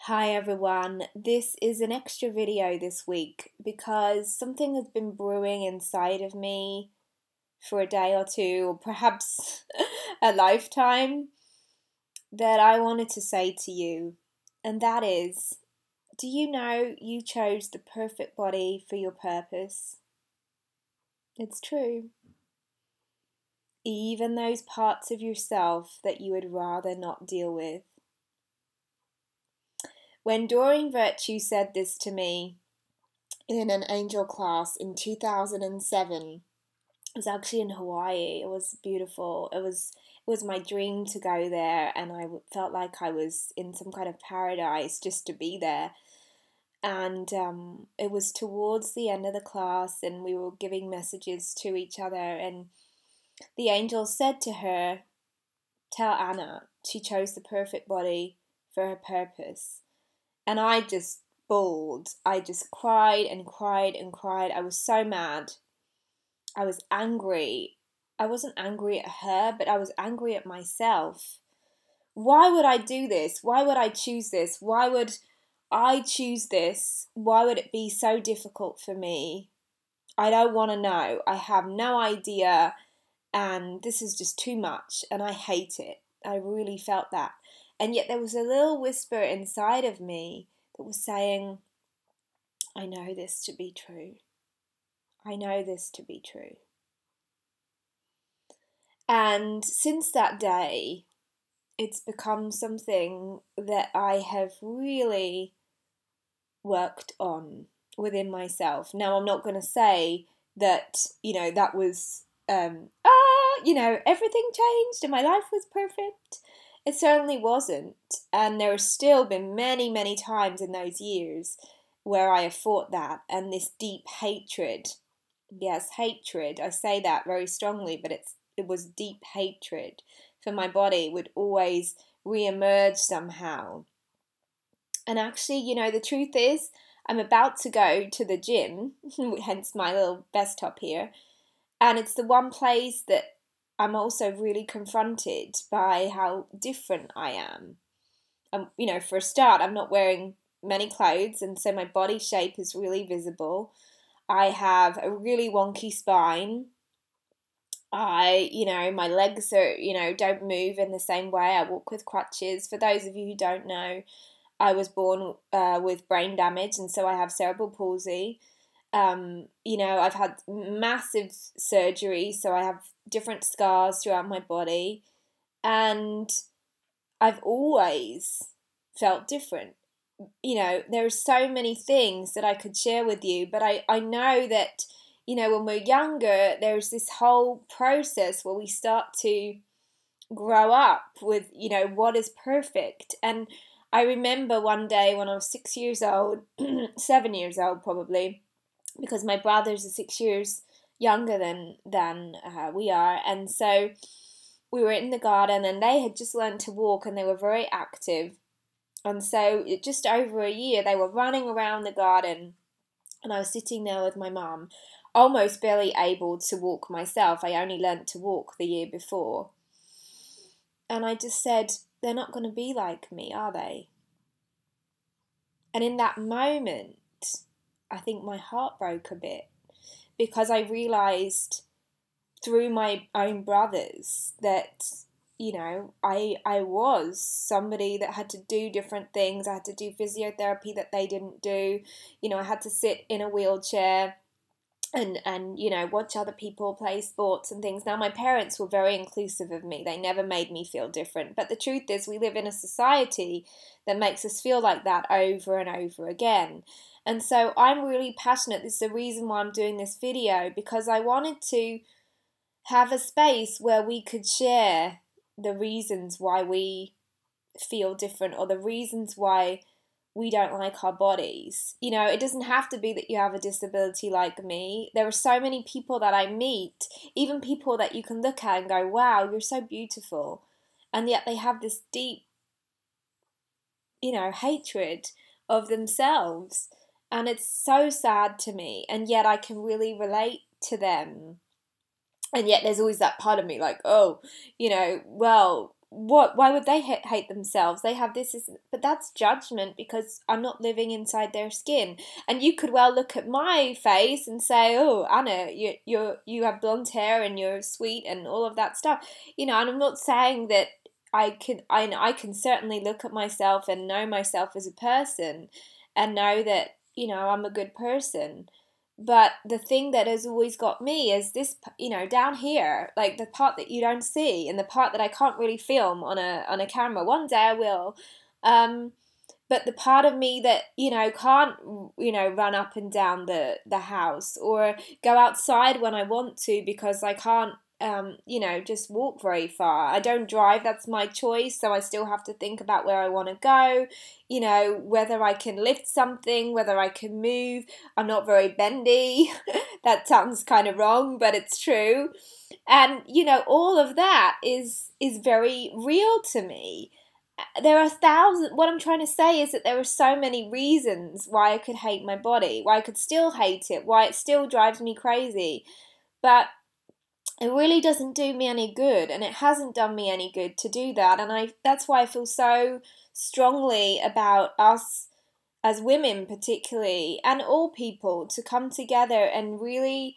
Hi everyone, this is an extra video this week because something has been brewing inside of me for a day or two, or perhaps a lifetime, that I wanted to say to you. And that is, do you know you chose the perfect body for your purpose? It's true. Even those parts of yourself that you would rather not deal with. When Doreen Virtue said this to me in an angel class in 2007, it was actually in Hawaii. It was beautiful. It was my dream to go there, and I felt like I was in some kind of paradise just to be there. And it was towards the end of the class, and we were giving messages to each other, and the angel said to her, "Tell Anna she chose the perfect body for her purpose." And I just bawled. I just cried and cried and cried. I was so mad. I was angry. I wasn't angry at her, but I was angry at myself. Why would I do this? Why would I choose this? Why would I choose this? Why would it be so difficult for me? I don't want to know. I have no idea. And this is just too much. And I hate it. I really felt that. And yet there was a little whisper inside of me that was saying, I know this to be true. I know this to be true. And since that day, it's become something that I have really worked on within myself. Now, I'm not going to say that, that was, everything changed and my life was perfect. It certainly wasn't. And there have still been many, many times in those years where I have fought that, and this deep hatred. Yes, hatred. I say that very strongly, but it was deep hatred for my body would always re-emerge somehow. And actually, the truth is, I'm about to go to the gym, hence my little vest top here, and it's the one place that I'm also really confronted by how different I am. For a start, I'm not wearing many clothes, and so my body shape is really visible. I have a really wonky spine. My legs are, don't move in the same way. I walk with crutches. For those of you who don't know, I was born with brain damage, and so I have cerebral palsy. I've had massive surgery, so I have different scars throughout my body, and I've always felt different. There are so many things that I could share with you, but I know that, when we're younger, there's this whole process where we start to grow up with, what is perfect. And I remember one day when I was 6 years old, 7 years old probably, because my brothers are 6 years younger than we are, and so we were in the garden, and they had just learned to walk, and they were very active, and so just over a year they were running around the garden, and I was sitting there with my mum, almost barely able to walk myself. I only learnt to walk the year before, and I just said, they're not going to be like me, are they? And in that moment, I think my heart broke a bit, because I realised through my own brothers that, I was somebody that had to do different things. I had to do physiotherapy that they didn't do. I had to sit in a wheelchair and watch other people play sports and things. Now, my parents were very inclusive of me. They never made me feel different. But the truth is, we live in a society that makes us feel like that over and over again. And so I'm really passionate. This is the reason why I'm doing this video, because I wanted to have a space where we could share the reasons why we feel different, or the reasons why we don't like our bodies. It doesn't have to be that you have a disability like me. There are so many people that I meet, even people that you can look at and go, wow, you're so beautiful. And yet they have this deep, hatred of themselves. And it's so sad to me. And yet I can really relate to them. And yet there's always that part of me like, well, why would they hate themselves? They have this, but that's judgment because I'm not living inside their skin. And you could well look at my face and say, oh, Anna, you have blonde hair and you're sweet and all of that stuff. And I'm not saying that I can certainly look at myself and know myself as a person and know that, I'm a good person. But the thing that has always got me is this, down here, like the part that you don't see and the part that I can't really film on a camera. One day I will. But the part of me that, can't, run up and down the house or go outside when I want to because I can't, just walk very far. I don't drive, that's my choice, so I still have to think about where I want to go, whether I can lift something, whether I can move. I'm not very bendy. That sounds kind of wrong, but it's true. And, all of that is very real to me. There are thousands. What I'm trying to say is that there are so many reasons why I could hate my body, why I could still hate it, why it still drives me crazy. But it really doesn't do me any good, and it hasn't done me any good to do that. And that's why I feel so strongly about us as women particularly, and all people, to come together and really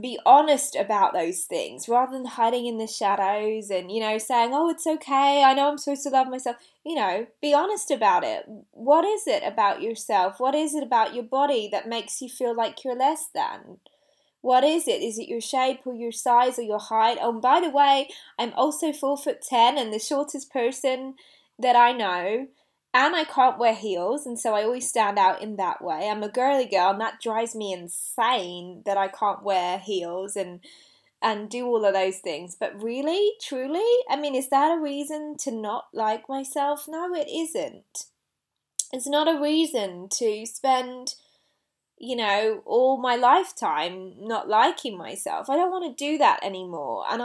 be honest about those things rather than hiding in the shadows and, saying, oh, it's okay, I know I'm supposed to love myself. Be honest about it. What is it about yourself? What is it about your body that makes you feel like you're less than? What is it? Is it your shape or your size or your height? Oh, and by the way, I'm also 4'10" and the shortest person that I know. And I can't wear heels, and so I always stand out in that way. I'm a girly girl, and that drives me insane that I can't wear heels and do all of those things. But really, truly, I mean, is that a reason to not like myself? No, it isn't. It's not a reason to spend, all my lifetime not liking myself. I don't want to do that anymore. And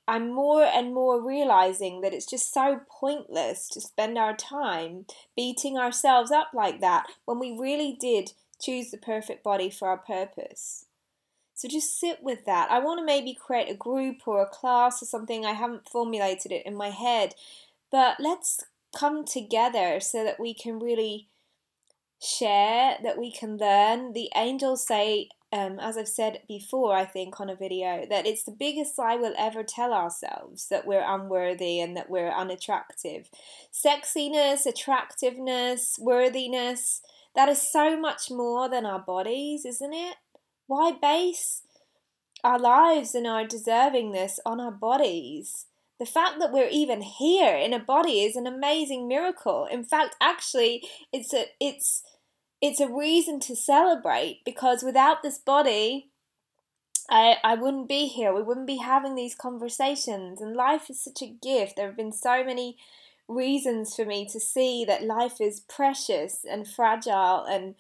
I'm more and more realizing that it's just so pointless to spend our time beating ourselves up like that when we really did choose the perfect body for our purpose. So just sit with that. I want to maybe create a group or a class or something. I haven't formulated it in my head. But let's come together so that we can really share, that we can learn. The angels say, as I've said before, I think on a video, that it's the biggest lie we'll ever tell ourselves, that we're unworthy and that we're unattractive. Sexiness, attractiveness, worthiness, that is so much more than our bodies, isn't it? Why base our lives and our deservingness on our bodies? The fact that we're even here in a body is an amazing miracle. In fact, actually, it's a reason to celebrate, because without this body, I wouldn't be here. We wouldn't be having these conversations. And life is such a gift. There have been so many reasons for me to see that life is precious and fragile and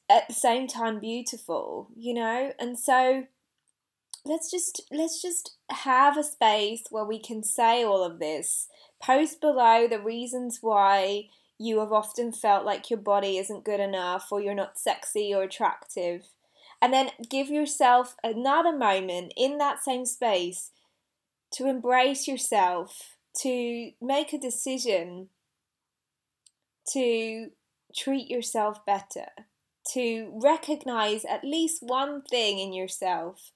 at the same time beautiful, And so let's just have a space where we can say all of this. Post below the reasons why you have often felt like your body isn't good enough or you're not sexy or attractive. And then give yourself another moment in that same space to embrace yourself, to make a decision to treat yourself better, to recognize at least one thing in yourself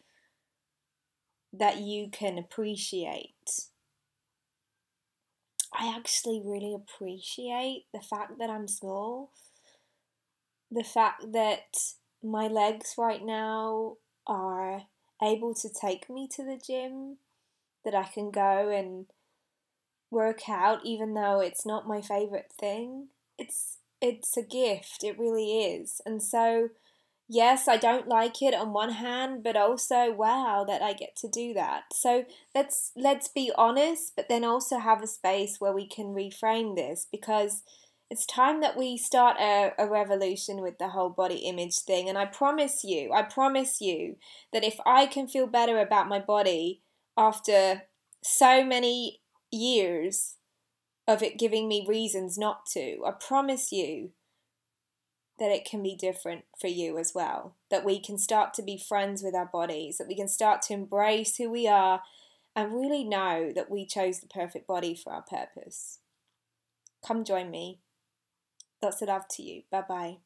that you can appreciate. I actually really appreciate the fact that I'm small, the fact that my legs right now are able to take me to the gym, that I can go and work out even though it's not my favorite thing. It's a gift, it really is. And so yes, I don't like it on one hand, but also, wow, that I get to do that. So let's be honest, but then also have a space where we can reframe this, because it's time that we start a revolution with the whole body image thing. And I promise you that if I can feel better about my body after so many years of it giving me reasons not to, I promise you that it can be different for you as well. That we can start to be friends with our bodies, that we can start to embrace who we are and really know that we chose the perfect body for our purpose. Come join me. Lots of love to you. Bye bye.